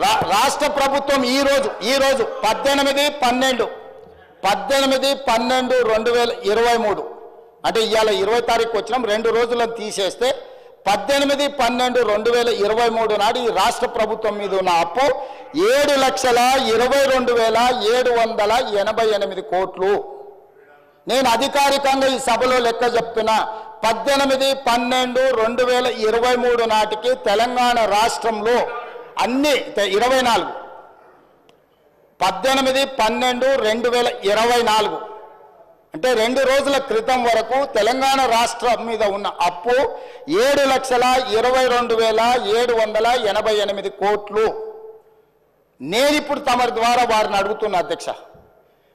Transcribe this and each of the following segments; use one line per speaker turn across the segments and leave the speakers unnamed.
రాష్ట్ర ప్రభుత్వం ఈ రోజు 18/12/2023 అంటే ఇవాళ 20 తారీఖు వచ్చినాం 2 రోజులను తీసేస్తే 18/12/2023 నాడు ఈ రాష్ట్ర ప్రభుత్వం మీద ఉన్న అప్పు 7,22,788 కోట్లు. నేను అధికారికంగా ఈ సభలో లెక్క చెప్తున్నా 18/12/2023 నాటికి తెలంగాణ రాష్ట్రంలో అన్ని 24 18/12/2024 అంటే 2 రోజుల క్రితం వరకు తెలంగాణ రాష్ట్రం మీద ఉన్న అప్పు 7,22,788 కోట్లు. నేను ఇప్పుడు తమరి ద్వారా వారిని అడుగుతున్నా అధ్యక్ష,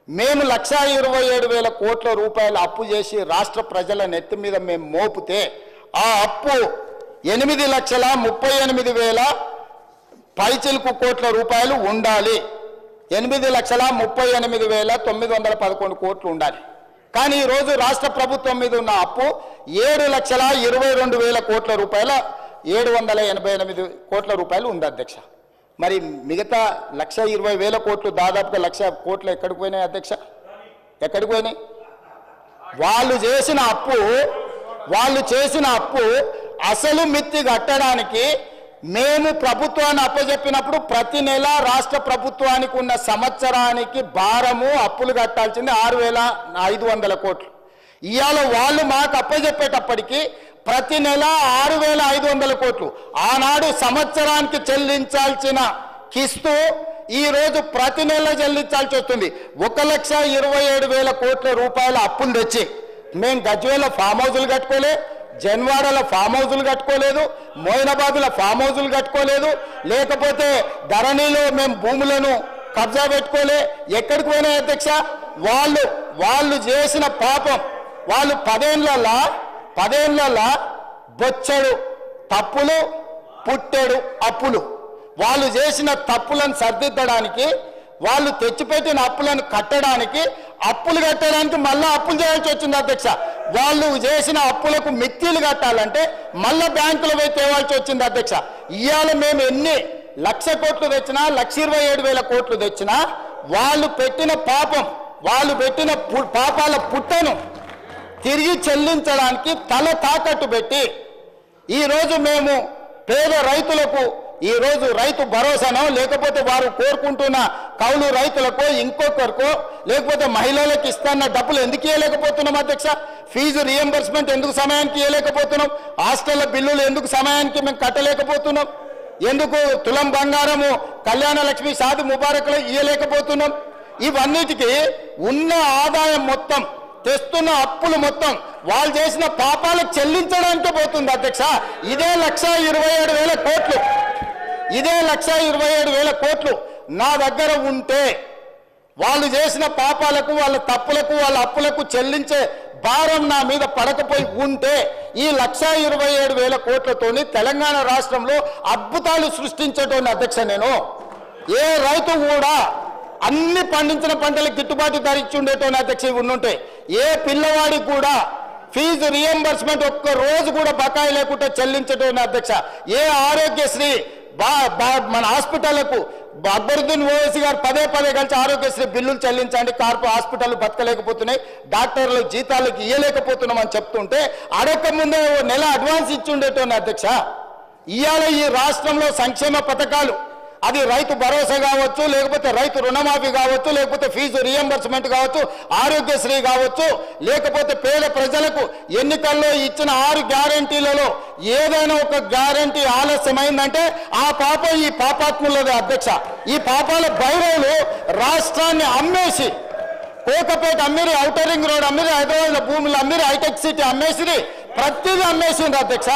మేము 1,27,000 కోట్ల రూపాయలు అప్పు చేసి రాష్ట్ర ప్రజల నెత్తి మీద మేము మోపితే ఆ అప్పు 8,38,000 పైచిలుకు కోట్ల రూపాయలు ఉండాలి. 8,38,911 కోట్లు ఉండాలి. కానీ ఈరోజు రాష్ట్ర ప్రభుత్వం మీద ఉన్న అప్పు 7,22,000 కోట్ల రూపాయల 788 కోట్ల రూపాయలు ఉంది అధ్యక్ష. మరి మిగతా 1,20,000 కోట్లు దాదాపుగా 1,00,000 కోట్లు ఎక్కడికి పోయినాయి అధ్యక్ష? ఎక్కడికి పోయినాయి? వాళ్ళు చేసిన అప్పు అసలు మిత్తి కట్టడానికి మేము ప్రభుత్వాన్ని అప్పచెప్పినప్పుడు ప్రతి నెల రాష్ట్ర ప్రభుత్వానికి ఉన్న సంవత్సరానికి భారము అప్పులు కట్టాల్సింది 6,500 కోట్లు. ఇవాళ వాళ్ళు మాకు అప్పచెప్పేటప్పటికి ప్రతి నెల 6,500 కోట్లు. ఆనాడు సంవత్సరానికి చెల్లించాల్సిన కిస్తు ఈరోజు ప్రతి నెల చెల్లించాల్సి వస్తుంది. 1,27,000 కోట్ల రూపాయల అప్పులు తెచ్చి మేము గజ్వేల ఫామ్ హౌజులు కట్టుకోలే, జన్వాడల ఫామ్ హౌజులు కట్టుకోలేదు, మోయినాబాద్ల ఫామ్ హౌజులు కట్టుకోలేదు, లేకపోతే ధరణిలో మేము భూములను కబ్జా పెట్టుకోలే. ఎక్కడికి పోయినాయి అధ్యక్ష? వాళ్ళు చేసిన పాపం, వాళ్ళు 10 ఏళ్ళ బొచ్చడు తప్పులు పుట్టెడు అప్పులు. వాళ్ళు చేసిన తప్పులను సరిదిద్దడానికి, వాళ్ళు తెచ్చిపెట్టిన అప్పులను కట్టడానికి, అప్పులు కట్టడానికి మళ్ళీ అప్పులు చేయాల్సి వచ్చింది అధ్యక్ష. వాళ్ళు చేసిన అప్పులకు మిత్తిలు కట్టాలంటే మళ్ళీ బ్యాంకులో పోయి తేవాల్సి వచ్చింది అధ్యక్ష. ఇవాళ మేము ఎన్ని 1,00,000 కోట్లు తెచ్చినా, 1,27,000 కోట్లు తెచ్చినా వాళ్ళు పెట్టిన పాపం, వాళ్ళు పెట్టిన పాపాల పుట్టను తిరిగి చెల్లించడానికి తల తాకట్టు పెట్టి ఈరోజు మేము పేద రైతులకు ఈరోజు రైతు భరోసానో, లేకపోతే వారు కోరుకుంటున్న కౌలు రైతులకో, ఇంకొకరికో, లేకపోతే మహిళలకు ఇస్తున్న డబ్బులు ఎందుకు ఇవ్వలేకపోతున్నాం అధ్యక్ష? ఫీజు రియంబర్స్మెంట్ ఎందుకు సమయానికి ఇవ్వలేకపోతున్నాం? హాస్టళ్ల బిల్లులు ఎందుకు సమయానికి మేము కట్టలేకపోతున్నాం? ఎందుకు తులం బంగారము కళ్యాణ లక్ష్మి షాది ముబారక్లో ఇవ్వలేకపోతున్నాం? ఇవన్నిటికీ ఉన్న ఆదాయం మొత్తం, తెస్తున్న అప్పులు మొత్తం వాళ్ళు చేసిన పాపాలకు చెల్లించడానికే పోతుంది అధ్యక్ష. ఇదే 1,27,000 కోట్లు, ఇదే 1,27,000 కోట్లు నా దగ్గర ఉంటే వాళ్ళు చేసిన పాపాలకు, వాళ్ళ తప్పులకు, వాళ్ళ అప్పులకు చెల్లించే భారం నా మీద పడకపోయి ఉంటే ఈ 1,27,000 కోట్లతోని తెలంగాణ రాష్ట్రంలో అద్భుతాలు సృష్టించటోని అధ్యక్ష. నేను ఏ రైతు కూడా అన్ని పండించిన పంటలకు గిట్టుబాటు ధర ఇచ్చి ఉండేటోని అధ్యక్ష. ఉండుంటే ఏ పిల్లవాడికి కూడా ఫీజు రియంబర్స్మెంట్ ఒక్క రోజు కూడా బకాయి లేకుండా చెల్లించటోని అధ్యక్ష. ఏ ఆరోగ్యశ్రీ మన హాస్పిటళ్లకు అక్బరుద్దీన్ ఓవైసీ గారు పదే కలిసి ఆరోగ్యశ్రీ బిల్లులు చెల్లించండి, హాస్పిటల్ బతకలేకపోతున్నాయి, డాక్టర్లు జీతాలకు ఇవ్వలేకపోతున్నాం అని చెప్తుంటే అడగక ముందే నెల అడ్వాన్స్ ఇచ్చి ఉండేటోని అధ్యక్ష. ఇవాళ ఈ రాష్ట్రంలో సంక్షేమ పథకాలు, అది రైతు భరోసా కావచ్చు, లేకపోతే రైతు రుణమాఫీ కావచ్చు, లేకపోతే ఫీజు రియంబర్స్మెంట్ కావచ్చు, ఆరోగ్యశ్రీ కావచ్చు, లేకపోతే పేద ప్రజలకు ఎన్నికల్లో ఇచ్చిన 6 గ్యారంటీలలో ఏదైనా ఒక గ్యారంటీ ఆలస్యమైందంటే ఆ పాపం ఈ పాపాత్ములదే అధ్యక్ష. ఈ పాపాల భైరవులు రాష్ట్రాన్ని అమ్మేసి, కోకపేట అమ్మిరి, ఔటర్ రింగ్ రోడ్ అమ్మిరి, హైదరాబాద్లో భూములు అమ్మిరి, హైటెక్ సిటీ అమ్మేసిరి, ప్రతిదీ అమ్మేసింది అధ్యక్ష.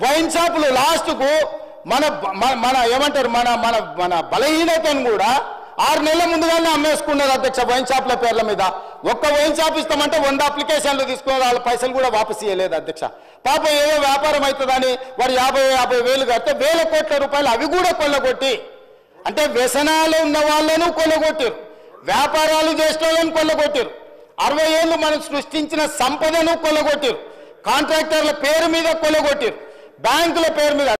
వైన్ షాపులు లాస్ట్కు మన ఏమంటారు మన బలహీనతను కూడా 6 నెలల ముందుగానే అమ్మేసుకున్నారు అధ్యక్ష వైన్ షాప్ల పేర్ల మీద. ఒక్క వైన్ షాప్ ఇస్తామంటే 100 అప్లికేషన్లు తీసుకున్నారు, వాళ్ళ పైసలు కూడా వాపసు ఇవ్వలేదు అధ్యక్ష. పాపం ఏదో వ్యాపారం అవుతుందని వాడు 50,000 కడితే 1,000 కోట్ల రూపాయలు అవి కూడా కొల్లగొట్టి, అంటే వ్యసనాలు ఉన్న వాళ్ళను కొల్లగొట్టారు, వ్యాపారాలు చేసిన వాళ్ళని కొల్లగొట్టారు, 60 ఏళ్ళు మనం సృష్టించిన సంపదను కొల్లగొట్టారు, కాంట్రాక్టర్ల పేరు మీద కొల్లగొట్టారు, బ్యాంకుల పేరు మీద